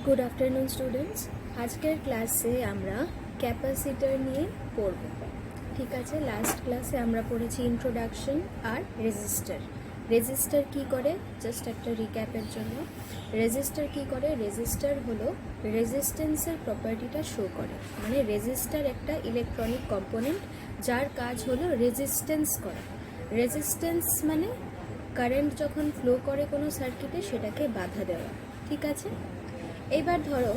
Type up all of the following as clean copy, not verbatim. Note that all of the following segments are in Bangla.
Good afternoon students. আজকের ক্লাসে আমরা ক্যাপাসিটার নিয়ে পড়ব। ঠিক আছে, লাস্ট ক্লাসে আমরা পড়েছি ইন্ট্রোডাকশন আর রেজিস্টার। রেজিস্টার কি করে, জাস্ট একটা রিক্যাপের জন্য। রেজিস্টার কি করে, রেজিস্টার হলো রেজিস্ট্যান্সের প্রপার্টিটা শো করে। মানে রেজিস্টার একটা ইলেকট্রনিক কম্পোনেন্ট যার কাজ হলো রেজিস্ট্যান্স করা। রেজিস্ট্যান্স মানে কারেন্ট যখন ফ্লো করে কোনো সার্কিটে সেটাকে বাধা দেওয়া। ঠিক আছে, এবার ধরো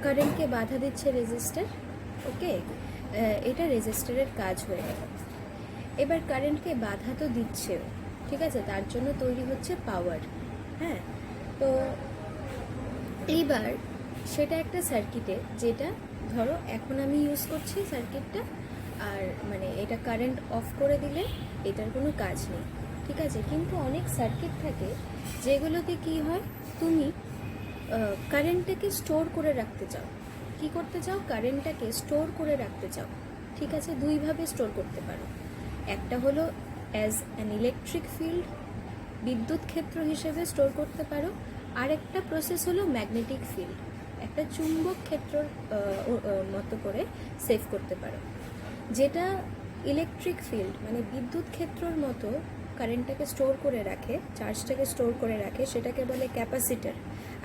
কারেন্টকে বাধা দিচ্ছে রেজিস্টার। ওকে, এটা রেজিস্টারের কাজ হয়ে গেল। এবার কারেন্টকে বাধা তো দিচ্ছেও, ঠিক আছে, তার জন্য তৈরি হচ্ছে পাওয়ার। হ্যাঁ, তো এইবার সেটা একটা সার্কিটে, যেটা ধরো এখন আমি ইউজ করছি সার্কিটটা, আর মানে এটা কারেন্ট অফ করে দিলে এটার কোনো কাজ নেই। ঠিক আছে, কিন্তু অনেক সার্কিট থাকে যেগুলোতে কি হয়, তুমি কারেন্টটাকে স্টোর করে রাখতে চাও। কি করতে চাও, কারেন্টটাকে স্টোর করে রাখতে চাও। ঠিক আছে, দুইভাবে স্টোর করতে পারো। একটা হলো অ্যাজ অ্যান ইলেকট্রিক ফিল্ড, বিদ্যুৎ ক্ষেত্র হিসেবে স্টোর করতে পারো। আরেকটা প্রসেস হলো ম্যাগনেটিক ফিল্ড, একটা চুম্বক ক্ষেত্রর মতো করে সেভ করতে পারো। যেটা ইলেকট্রিক ফিল্ড মানে বিদ্যুৎ ক্ষেত্রর মতো কারেন্টটাকে স্টোর করে রাখে, চার্জটাকে স্টোর করে রাখে, সেটাকে বলে ক্যাপাসিটার।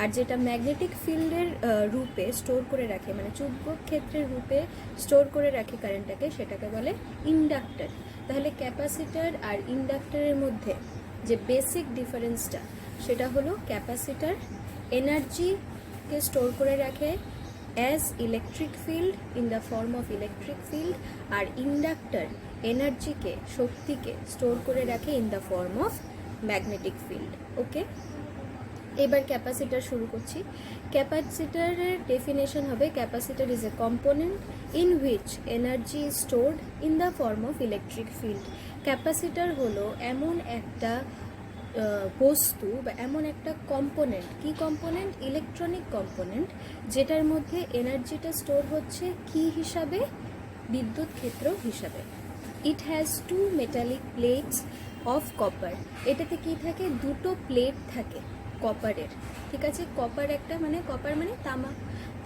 আর যেটা ম্যাগনেটিক ফিল্ডের রূপে স্টোর করে রাখে, মানে চুম্বক ক্ষেত্রের রূপে স্টোর করে রাখে কারেন্টটাকে, সেটাকে বলে ইন্ডাক্টর। তাহলে ক্যাপাসিটার আর ইন্ডাক্টরের মধ্যে যে বেসিক ডিফারেন্সটা, সেটা হলো ক্যাপাসিটার এনার্জিকে স্টোর করে রাখে as electric field in the form of electric field, আর ইন্ডাক্টর এনার্জিকে, শক্তিকে স্টোর করে রাখে in the form of magnetic field. Okay, এবার ক্যাপাসিটার শুরু করছি। ক্যাপাসিটারের ডেফিনেশন হবে, capacitor is a component in which energy is stored in the form of electric field. Capacitor হলো এমন একটা বস্তু বা এমন একটা কম্পোনেন্ট, কি কম্পোনেন্ট, ইলেকট্রনিক কম্পোনেন্ট, যেটার মধ্যে এনার্জিটা স্টোর হচ্ছে কি হিসাবে, বিদ্যুৎ ক্ষেত্র হিসাবে। It has to metallic plates of copper. এটাতে কি থাকে, দুটো প্লেট থাকে কপারের। ঠিক আছে, কপার একটা মানে কপার মানে তামা,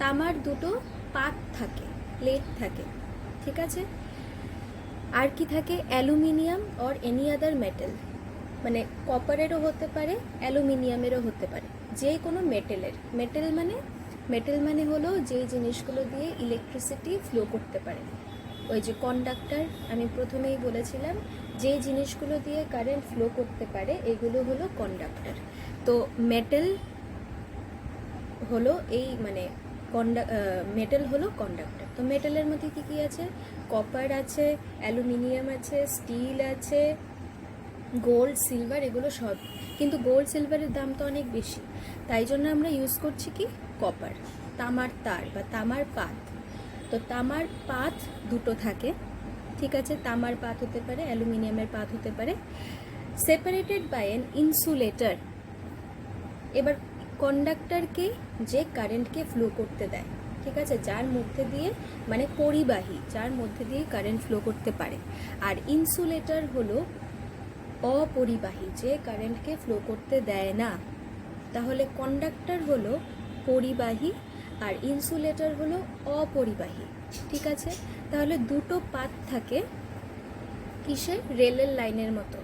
তামার দুটো পাত থাকে, প্লেট থাকে। ঠিক আছে, আর কি থাকে, aluminium or any other metal, মানে কপারেরও হতে পারে, অ্যালুমিনিয়ামেরও হতে পারে, যে কোনো মেটেলের। মেটেল মানে হলো যেই জিনিসগুলো দিয়ে ইলেকট্রিসিটি ফ্লো করতে পারে। ওই যে কন্ডাক্টর আমি প্রথমেই বলেছিলাম, যে জিনিসগুলো দিয়ে কারেন্ট ফ্লো করতে পারে এগুলো হলো কন্ডাক্টর। তো মেটেল হলো এই মানে মেটেল হলো কন্ডাক্টর। তো মেটেলের মধ্যে কী কী আছে, কপার আছে, অ্যালুমিনিয়াম আছে, স্টিল আছে, গোল্ড, সিলভার, এগুলো সব। কিন্তু গোল্ড সিলভারের দাম তো অনেক বেশি, তাই জন্য আমরা ইউজ করছি কি, কপার, তামার তার বা তামার পাত। তো তামার পাত দুটো থাকে। ঠিক আছে, তামার পাত হতে পারে, অ্যালুমিনিয়ামের পাত হতে পারে, সেপারেটেড বাই অ্যান ইনসুলেটর। এবার কন্ডাক্টরকে যে কারেন্টকে ফ্লো করতে দেয়, ঠিক আছে, যার মধ্যে দিয়ে মানে পরিবাহী, যার মধ্যে দিয়ে কারেন্ট ফ্লো করতে পারে। আর ইনসুলেটর হলো অপরিবাহী, যে কারেন্টকে ফ্লো করতে দেয় না। তাহলে কন্ডাক্টর হলো পরিবাহী আর ইনসুলেটর হলো অপরিবাহী। ঠিক আছে, তাহলে দুটো পাত থাকে কিসে, রেলের লাইনের মতো,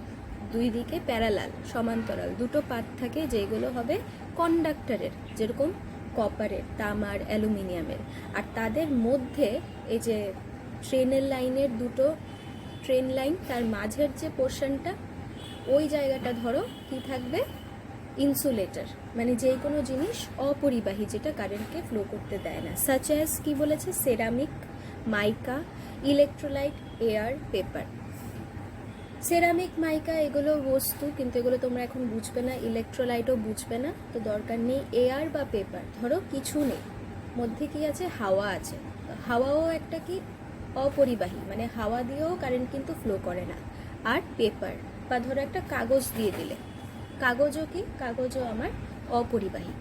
দুই দিকে প্যারালাল সমান্তরাল দুটো পাত থাকে, যেগুলো হবে কন্ডাক্টরের, যেরকম কপারের, তামার, অ্যালুমিনিয়ামের। আর তাদের মধ্যে এই যে ট্রেনের লাইনের দুটো ট্রেন লাইন, তার মাঝের যে পোর্শনটা, ওই জায়গাটা ধরো কি থাকবে, ইনসুলেটর, মানে যে কোনো জিনিস অপরিবাহী, যেটা কারেন্টকে ফ্লো করতে দেয় না। সাচ অ্যাজ কি বলেছে, সেরামিক, মাইকা, ইলেকট্রোলাইট, এয়ার, পেপার। সেরামিক, মাইকা এগুলো বস্তু, কিন্তু এগুলো তোমরা এখন বুঝবে না, ইলেকট্রোলাইটও বুঝবে না, তো দরকার নেই। এয়ার বা পেপার, ধরো কিছু নেই, মধ্যে কি আছে, হাওয়া আছে। হাওয়াও একটা কি, অপরিবাহী, মানে হাওয়া দিয়েও কারেন্ট কিন্তু ফ্লো করে না। আর পেপার বা ধরো একটা কাগজ দিয়ে দিলে, কাগজও কি, কাগজও আমার অপরিবাহী।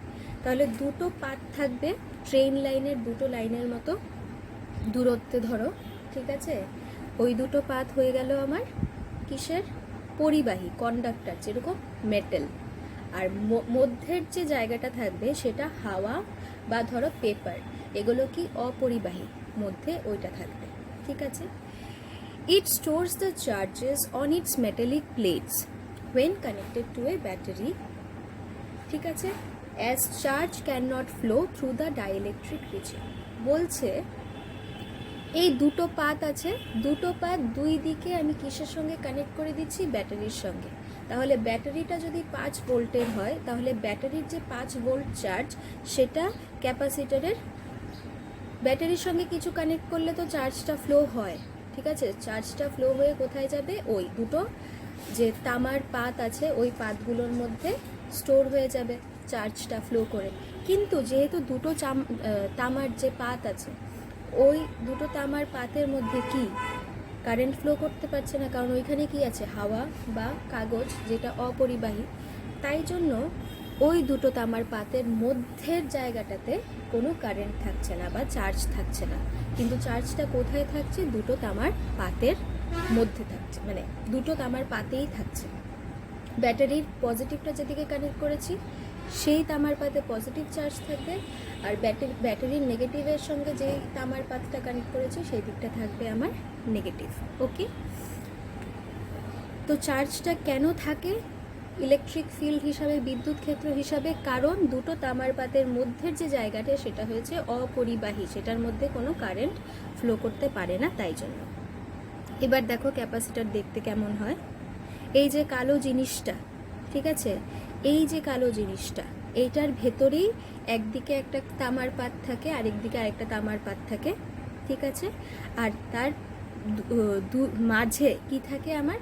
তাহলে দুটো পাত থাকবে ট্রেন লাইনের দুটো লাইনের মতো দূরত্বে ধরো। ঠিক আছে, ওই দুটো পাত হয়ে গেল আমার কিসের, পরিবাহী, কন্ডাক্টর, যেরকম মেটেল। আর মধ্যের যে জায়গাটা থাকবে সেটা হাওয়া বা ধরো পেপার, এগুলো কি অপরিবাহী, মধ্যে ওইটা থাকবে, ঠিক আছে। It stores the charges on its metallic plates when connected to a battery, ঠিক আছে, as charge cannot flow through the dielectric region। বলছে এই দুটো পাত আছে, দুটো পাত দুই দিকে আমি কিসের সঙ্গে কানেক্ট করে দিচ্ছি, ব্যাটারির সঙ্গে। তাহলে ব্যাটারিটা যদি 5 ভোল্টের হয়, তাহলে ব্যাটারির যে 5 ভোল্ট চার্জ সেটা ক্যাপাসিটরের ব্যাটারির সঙ্গে কিছু কানেক্ট করলে তো চার্জটা ফ্লো হয়, ঠিক আছে। চার্জটা ফ্লো হয়ে কোথায় যাবে, ওই দুটো যে তামার পাত আছে ওই পাতগুলোর মধ্যে স্টোর হয়ে যাবে চার্জটা ফ্লো করে। কিন্তু যেহেতু দুটো তামার যে পাত আছে, ওই দুটো তামার পাতের মধ্যে কি কারেন্ট ফ্লো করতে পারছে না, কারণ ওইখানে কি আছে, হাওয়া বা কাগজ, যেটা অপরিবাহী। তাই জন্য ওই দুটো তামার পাতের মধ্যের জায়গাটাতে কোনো কারেন্ট থাকছে না বা চার্জ থাকছে না। কিন্তু চার্জটা কোথায় থাকছে, দুটো তামার পাতের মধ্যে থাকছে, মানে দুটো তামার পাতেই থাকছে। ব্যাটারির পজিটিভটা যেদিকে কানেক্ট করেছি সেই তামার পাতে পজিটিভ চার্জ থাকবে, আর ব্যাটারির নেগেটিভের সঙ্গে যেই তামার পাতটা কানেক্ট করেছি সেই দিকটা থাকবে আমার নেগেটিভ। ওকে, তো চার্জটা কেন থাকে ইলেকট্রিক ফিল্ড হিসাবে, বিদ্যুৎ ক্ষেত্র হিসাবে, কারণ দুটো তামার পাতের মধ্যের যে জায়গাটা সেটা হয়েছে অপরিবাহী, সেটার মধ্যে কোনো কারেন্ট ফ্লো করতে পারে না, তাই জন্য। এবার দেখো ক্যাপাসিটর দেখতে কেমন হয়। এই যে কালো জিনিসটা, ঠিক আছে, এই যে কালো জিনিসটা, এইটার ভেতরেই একদিকে একটা তামার পাত থাকে, আরেকদিকে আরেকটা তামার পাত থাকে, ঠিক আছে। আর তার মাঝে কি থাকে, আমার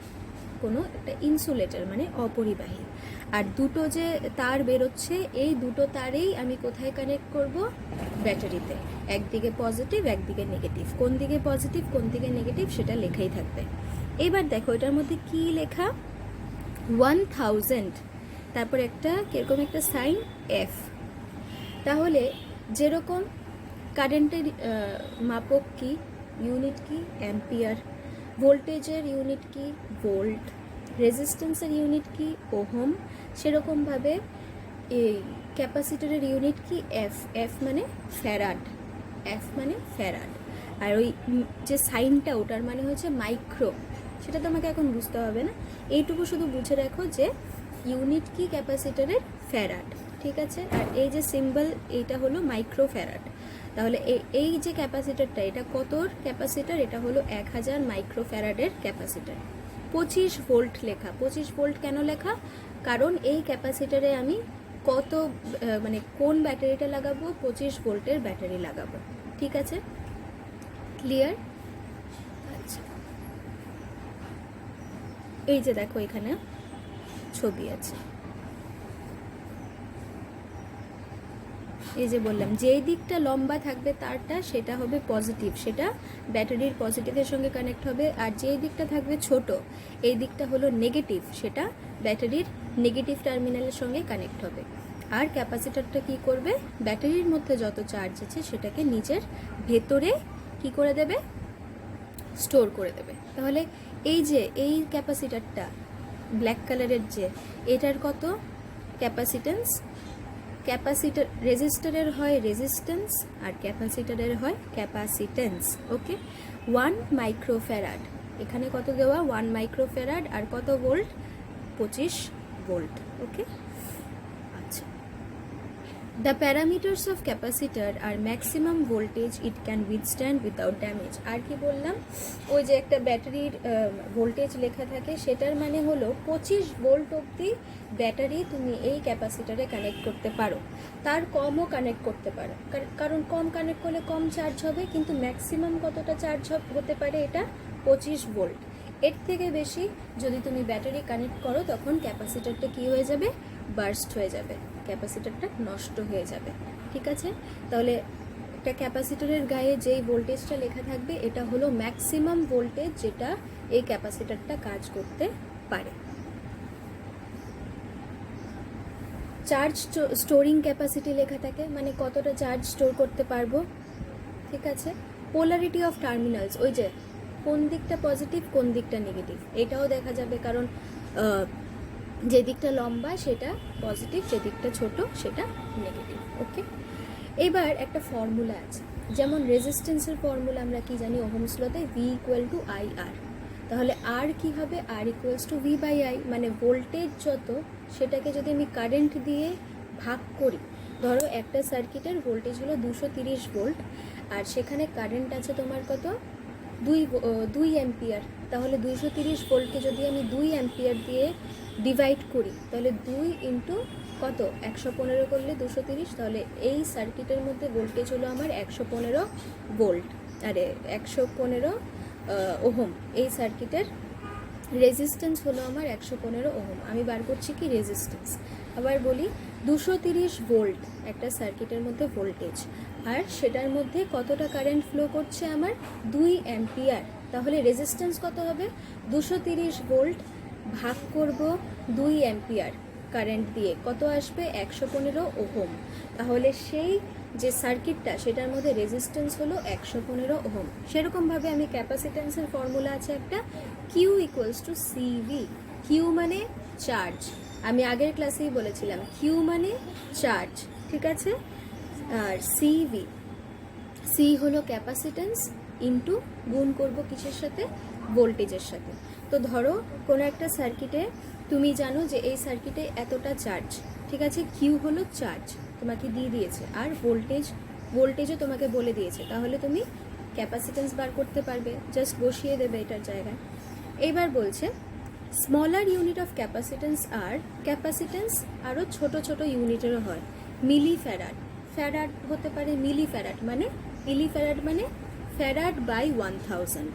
কোনো একটা ইনসুলেটর, মানে অপরিবাহী। আর দুটো যে তার বেরোচ্ছে, এই দুটো তারেই আমি কোথায় কানেক্ট করব, ব্যাটারিতে। একদিকে পজিটিভ, একদিকে নেগেটিভ। কোন দিকে পজিটিভ, কোন দিকে নেগেটিভ, সেটা লেখাই থাকবে। এবার দেখো এটার মধ্যে কি লেখা, 1000, তারপর একটা কিরকম একটা সাইন এফ। তাহলে যেরকম কারেন্টের মাপক কি, ইউনিট কি, অ্যাম্পিয়ার। ভোল্টেজের ইউনিট কি, ভোল্ট। রেজিস্ট্যান্সের ইউনিট কি, ওহম। সেরকমভাবে এই ক্যাপাসিটরের ইউনিট কি, এফ। এফ মানে ফ্যারাড, এফ মানে ফ্যারাড। আর ওই যে সাইনটা, ওটার মানে হচ্ছে মাইক্রো। সেটা তোমাকে এখন বুঝতে হবে না, এইটুকু শুধু বুঝে রাখো যে ইউনিট কি ক্যাপাসিটরের, ফ্যারাড, ঠিক আছে। আর এই যে সিম্বল, এইটা হলো মাইক্রো ফ্যারাড। তাহলে এই যে ক্যাপাসিটরটা, এটা কতর ক্যাপাসিটর, এটা হলো 1000 মাইক্রো ফ্যারাডের ক্যাপাসিটর। 25 ভোল্ট লেখা। 25 ভোল্ট কেন লেখা, কারণ এই ক্যাপাসিটরে আমি কত মানে কোন ব্যাটারিটা লাগাবো, 25 ভোল্টের ব্যাটারি লাগাবো, ঠিক আছে, ক্লিয়ার। আচ্ছা, এই যে দেখো এখানে ছবি আছে, এই যে বললাম যেই দিকটা লম্বা থাকবে তারটা, সেটা হবে পজিটিভ, সেটা ব্যাটারির পজিটিভের সঙ্গে কানেক্ট হবে। আর যেই দিকটা থাকবে ছোট, এই দিকটা হলো নেগেটিভ, সেটা ব্যাটারির নেগেটিভ টার্মিনালের সঙ্গে কানেক্ট হবে। আর ক্যাপাসিটরটা কি করবে, ব্যাটারির মধ্যে যত চার্জ আছে সেটাকে নিজের ভেতরে কি করে দেবে, স্টোর করে দেবে। তাহলে এই যে এই ক্যাপাসিটরটা ব্ল্যাক কালারের, যে এটার কত ক্যাপাসিটেন্স, ক্যাপাসিটর রেজিস্টরের হয় রেজিস্ট্যান্স, আর ক্যাপাসিটরের হয় ক্যাপাসিটেন্স। ওকে, 1 মাইক্রোফ্যারাড, এখানে কত দেওয়া, 1 মাইক্রোফ্যারাড, আর কত ভোল্ট, 25 ভোল্ট। ওকে, আচ্ছা। The parameters of capacitor are maximum voltage it can withstand without damage. আর কি বললাম, ওই যে একটা ব্যাটারির ভোল্টেজ লেখা থাকে, সেটার মানে হলো 25 ভোল্ট অবধি ব্যাটারি তুমি এই ক্যাপাসিটারে কানেক্ট করতে পারো, তার কমও কানেক্ট করতে পারো, কারণ কম কানেক্ট করলে কম চার্জ হবে, কিন্তু ম্যাক্সিমাম কতটা চার্জ হতে পারে, এটা 25 ভোল্ট। এর থেকে বেশি যদি তুমি ব্যাটারি কানেক্ট করো, তখন ক্যাপাসিটারটা কি হয়ে যাবে, বার্স্ট হয়ে যাবে, ক্যাপাসিটরটা নষ্ট হয়ে যাবে, ঠিক আছে। তাহলে একটা ক্যাপাসিটরের গায়ে যেই ভোল্টেজটা লেখা থাকবে, এটা হলো ম্যাক্সিমাম ভোল্টেজ যেটা এই ক্যাপাসিটরটা কাজ করতে পারে। চার্জ স্টোরিং ক্যাপাসিটি লেখা থাকে, মানে কতটা চার্জ স্টোর করতে পারবো, ঠিক আছে। পোলারিটি অফ টার্মিনালস, ওই যে কোন দিকটা পজিটিভ কোন দিকটা নেগেটিভ, এটাও দেখা যাবে, কারণ যে দিকটা লম্বা সেটা পজিটিভ, যে দিকটা ছোট সেটা নেগেটিভ। ওকে, এবার একটা ফর্মুলা আছে, যেমন রেজিস্ট্যান্সের ফর্মুলা আমরা কি জানি ওহমস লতে V equal to I R. তাহলে আর কি হবে, R equals to V by I, মানে ভোল্টেজ যত সেটাকে যদি আমি কারেন্ট দিয়ে ভাগ করি, ধরো একটা সার্কিটের ভোল্টেজ হলো 230 ভোল্ট আর সেখানে কারেন্ট আছে তোমার কত, 2 অ্যাম্পিয়ার, তাহলে 230 ভোল্টকে যদি আমি 2 অ্যাম্পিয়ার দিয়ে ডিভাইড করি তাহলে 2 ইন্টু কত 115 করলে 230, তাহলে এই সার্কিটের মধ্যে ভোল্টেজ হলো আমার 115 ভোল্ট, আরে 115 ওহম। এই সার্কিটের রেজিস্ট্যান্স হলো আমার 115 ওহম। আমি বার করছি কি রেজিস্ট্যান্স। আবার বলি 230 ভোল্ট একটা সার্কিটের মধ্যে ভোল্টেজ, আর সেটার মধ্যে কতটা কারেন্ট ফ্লো করছে আমার 2 অ্যাম্পিয়ার, তাহলে রেজিস্ট্যান্স কত হবে 230 ভোল্ট ভাগ করব 2 অ্যাম্পিয়ার কারেন্ট দিয়ে, কত আসবে 115 ওহম। তাহলে সেই যে সার্কিটটা সেটার মধ্যে রেজিস্ট্যান্স হলো 115 ওহম। সেরকমভাবে আমি ক্যাপাসিট্যান্সের ফর্মুলা আছে একটা, Q equals to CV. Q মানে চার্জ, আমি আগের ক্লাসেই বলেছিলাম কিউ মানে চার্জ, ঠিক আছে। আর সিভি, সি হলো ক্যাপাসিট্যান্স ইন্টু গুণ করব কিসের সাথে, ভোল্টেজের সাথে। তো ধরো কোনো একটা সার্কিটে তুমি জানো যে এই সার্কিটে এতটা চার্জ, ঠিক আছে, কিউ হলো চার্জ তোমাকে দিয়ে দিয়েছে, আর ভোল্টেজও তোমাকে বলে দিয়েছে, তাহলে তুমি ক্যাপাসিট্যান্স বার করতে পারবে, জাস্ট বসিয়ে দেবে এটার জায়গায়। এইবার বলছে স্মলার ইউনিট অফ ক্যাপাসিট্যান্স আর, ক্যাপাসিট্যান্স আরও ছোট ছোট ইউনিটেরও হয়, মিলি ফ্যারাড, ফ্যারাড হতে পারে মিলি ফ্যারাড, মানে মিলি ফ্যারাড মানে ফ্যারাড বাই 1000,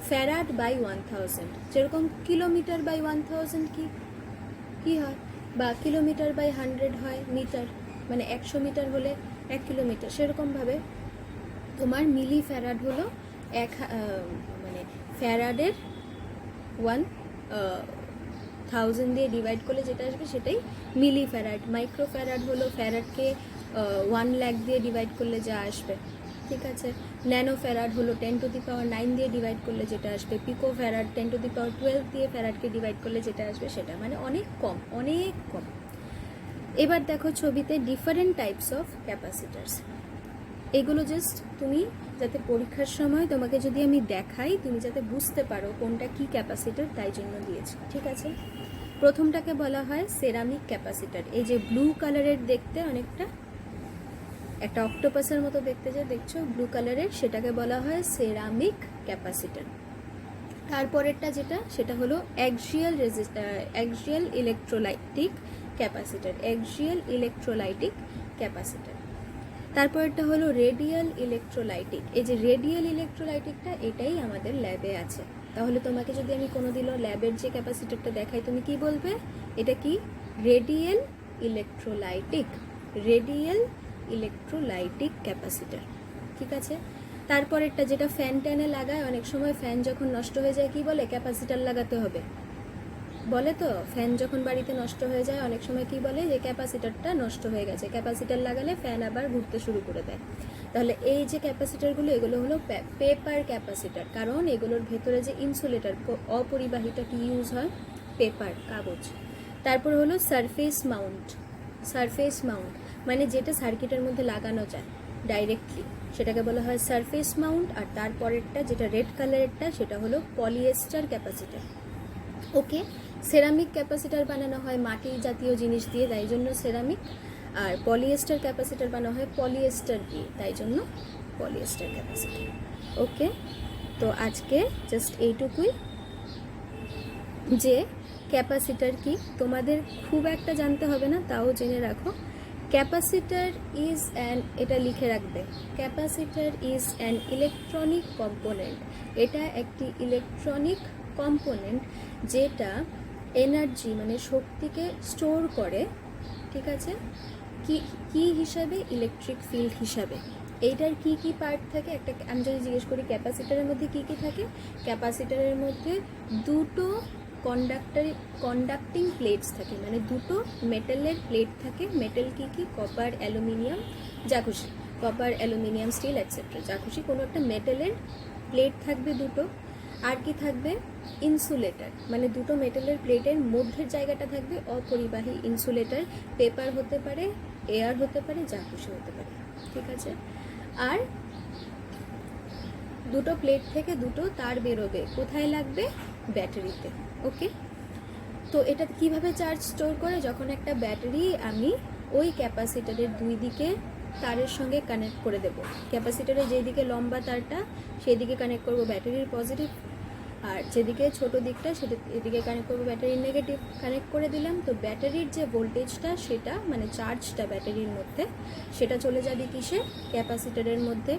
ফ্যারাড বাই 1000, যেরকম কিলোমিটার বাই 1000 কি হয়, বা কিলোমিটার বাই 100 হয় মিটার, মানে 100 মিটার হলে 1 কিলোমিটার, সেরকমভাবে তোমার মিলি ফ্যারাড হলো মানে ফ্যারাডের 1000 দিয়ে ডিভাইড করলে যেটা আসবে সেটাই মিলি ফ্যারাড। মাইক্রো ফ্যারাড হলো ফ্যারাডকে 1 লাখ দিয়ে ডিভাইড করলে যা আসবে, ঠিক আছে। ন্যানো ফ্যারাড হলো 10⁹ দিয়ে ডিভাইড করলে যেটা আসবে, পিকো ফ্যারাড 10⁻12 দিয়ে ফ্যারাডকে ডিভাইড করলে যেটা আসবে সেটা, মানে অনেক কম, অনেক কম। এবার দেখো ছবিতে ডিফারেন্ট টাইপস অফ ক্যাপাসিটার্স, এগুলো জাস্ট তুমি যাতে পরীক্ষার সময় তোমাকে যদি আমি দেখাই তুমি যাতে বুঝতে পারো কোনটা কি ক্যাপাসিটার, তাই জন্য দিয়েছি, ঠিক আছে। প্রথমটাকে বলা হয় সেরামিক ক্যাপাসিটার, এই যে ব্লু কালারের দেখতে অনেকটা একটা অক্টোপাসের মতো দেখতে যে দেখছো ব্লু কালারের, সেটাকে বলা হয় সেরামিক ক্যাপাসিটার। তারপরেরটা যেটা সেটা হলো axial electrolytic capacitor, axial electrolytic capacitor. তারপরেরটা হলো রেডিয়াল ইলেকট্রোলাইটিক। এই যে রেডিয়াল ইলেকট্রোলাইটিকটা এটাই আমাদের ল্যাবে আছে, তাহলে তোমাকে যদি আমি কোনোদিনও ল্যাবের যে ক্যাপাসিটারটা দেখাই তুমি কি বলবে, এটা কি radial electrolytic, radial electrolytic capacitor, ঠিক আছে। তারপরেরটা যেটা ফ্যান ট্যানে লাগায়, অনেক সময় ফ্যান যখন নষ্ট হয়ে যায় কি বলে, ক্যাপাসিটার লাগাতে হবে বলে, তো ফ্যান যখন বাড়িতে নষ্ট হয়ে যায় অনেক সময় কি বলে যে ক্যাপাসিটারটা নষ্ট হয়ে গেছে, ক্যাপাসিটার লাগালে ফ্যান আবার ঘুরতে শুরু করে দেয়। তাহলে এই যে ক্যাপাসিটারগুলো এগুলো হলো পেপার ক্যাপাসিটার, কারণ এগুলোর ভেতরে যে ইনসুলেটর অপরিবাহিতা কি ইউজ হয়, পেপার, কাগজ। তারপর হলো সারফেস মাউন্ট, সারফেস মাউন্ট মানে যেটা সার্কিটের মধ্যে লাগানো যায় ডাইরেক্টলি, সেটাকে বলা হয় সারফেস মাউন্ট। আর তারপরেরটা যেটা রেড কালারেরটা সেটা হলো পলিয়েস্টার ক্যাপাসিটার। ওকে, সেরামিক ক্যাপাসিটার বানানো হয় মাটি জাতীয় জিনিস দিয়ে, তাই জন্য সেরামিক। আর পলিয়েস্টার ক্যাপাসিটার বানানো হয় পলিয়েস্টার দিয়ে, তাই জন্য পলিয়েস্টার ক্যাপাসিটার। ওকে, তো আজকে জাস্ট এইটুকুই, যে ক্যাপাসিটার কি তোমাদের খুব একটা জানতে হবে না, তাও জেনে রাখো। ক্যাপাসিটার ইজ অ্যান, এটা লিখে রাখবে, capacitor is an electronic component, এটা একটি ইলেকট্রনিক কম্পোনেন্ট যেটা এনার্জি মানে শক্তিকে স্টোর করে, ঠিক আছে, কি হিসাবে, ইলেকট্রিক ফিল্ড হিসাবে। এইটার কি কি পার্ট থাকে, একটা আমি যদি জিজ্ঞেস করি ক্যাপাসিটারের মধ্যে কি কি থাকে, ক্যাপাসিটারের মধ্যে দুটো কন্ডাক্টিং প্লেটস থাকে, মানে দুটো মেটালের প্লেট থাকে। মেটাল কি কি, কপার, অ্যালুমিনিয়াম, যা খুশি, কপার, অ্যালুমিনিয়াম, স্টিল এটসেট্রা, যা খুশি, কোনো একটা মেটালের প্লেট থাকবে দুটো। আর কি থাকবে, ইনসুলেটর, মানে দুটো মেটালের প্লেটের মধ্যের জায়গাটা থাকবে অপরিবাহী ইনসুলেটর। পেপার হতে পারে, এয়ার হতে পারে, যা খুশি হতে পারে, ঠিক আছে। আর দুটো প্লেট থেকে দুটো তার বেরোবে, কোথায় লাগবে, ব্যাটারিতে। ওকে, তো এটা কিভাবে চার্জ স্টোর করে, যখন একটা ব্যাটারি আমি ওই ক্যাপাসিটরের দুই দিকে তারের সঙ্গে কানেক্ট করে দেব। ক্যাপাসিটরের যেদিকে লম্বা তারটা সেই দিকে কানেক্ট করব ব্যাটারির পজিটিভ, আর যেদিকে ছোট দিকটা সেটা এদিকে কানেক্ট করবো ব্যাটারির নেগেটিভ। কানেক্ট করে দিলাম, তো ব্যাটারির যে ভোল্টেজটা সেটা মানে চার্জটা ব্যাটারির মধ্যে সেটা চলে যাবে কিসে, ক্যাপাসিটরের মধ্যে।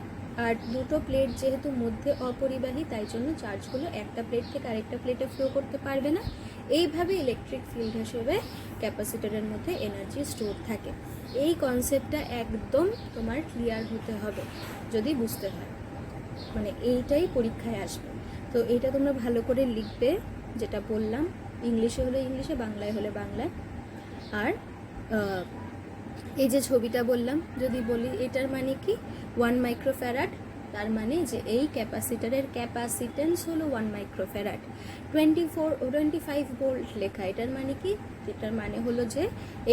আর দুটো প্লেট যেহেতু মধ্যে অপরিবাহী, তাই জন্য চার্জগুলো একটা প্লেট থেকে আরেকটা প্লেটে ফ্লো করতে পারবে না। এইভাবে ইলেকট্রিক ফিল্ড হিসেবে ক্যাপাসিটরের মধ্যে এনার্জি স্টোর থাকে। এই কনসেপ্টটা একদম তোমার ক্লিয়ার হতে হবে যদি বুঝতে হয়, মানে এইটাই পরীক্ষায় আসবে। তো এইটা তোমরা ভালো করে লিখবে, যেটা বললাম, ইংলিশে হলে ইংলিশে, বাংলায় হলে বাংলায়। আর এই যে ছবিটা বললাম, যদি বলি এটার মানে কি 1 মাইক্রোফ্যারাড, তার মানে যে এই ক্যাপাসিটরের ক্যাপাসিটেন্স হলো 1 মাইক্রোফ্যারাড। 25 ভোল্ট লেখা, এটার মানে কি, এটার মানে হলো যে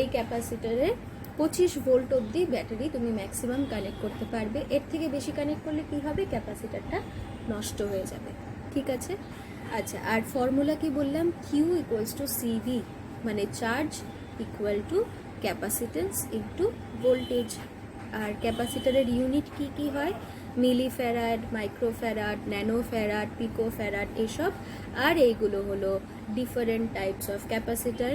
এই ক্যাপাসিটরের 25 ভোল্ট অবধি ব্যাটারি তুমি ম্যাক্সিমাম কানেক্ট করতে পারবে। এর থেকে বেশি কানেক্ট করলে কি হবে, ক্যাপাসিটরটা নষ্ট হয়ে যাবে, ঠিক আছে। আচ্ছা, আর ফর্মুলা কি বললাম, কিউ ইকুয়ালস টু সিভি, মানে charge equal to capacitance into voltage. আর ক্যাপাসিটরের ইউনিট কি কি হয়, মিলিফ্যারাড, মাইক্রোফ্যারাড, ন্যানোফ্যারাড, পিকোফ্যারাড, এসব। আর এইগুলো হলো ডিফারেন্ট টাইপস অফ ক্যাপাসিটার।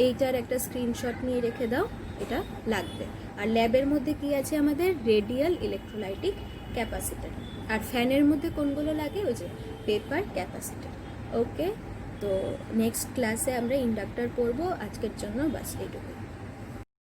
এইটার একটা স্ক্রিনশট নিয়ে রেখে দাও, এটা লাগবে। আর ল্যাবের মধ্যে কি আছে আমাদের, রেডিয়াল ইলেকট্রোলাইটিক ক্যাপাসিটার। আর ফ্যানের মধ্যে কোনগুলো লাগে, ওই যে পেপার ক্যাপাসিটার। ওকে, তো নেক্সট ক্লাসে আমরা ইন্ডাক্টর পড়বো। আজকের জন্য বাস এইটুকু।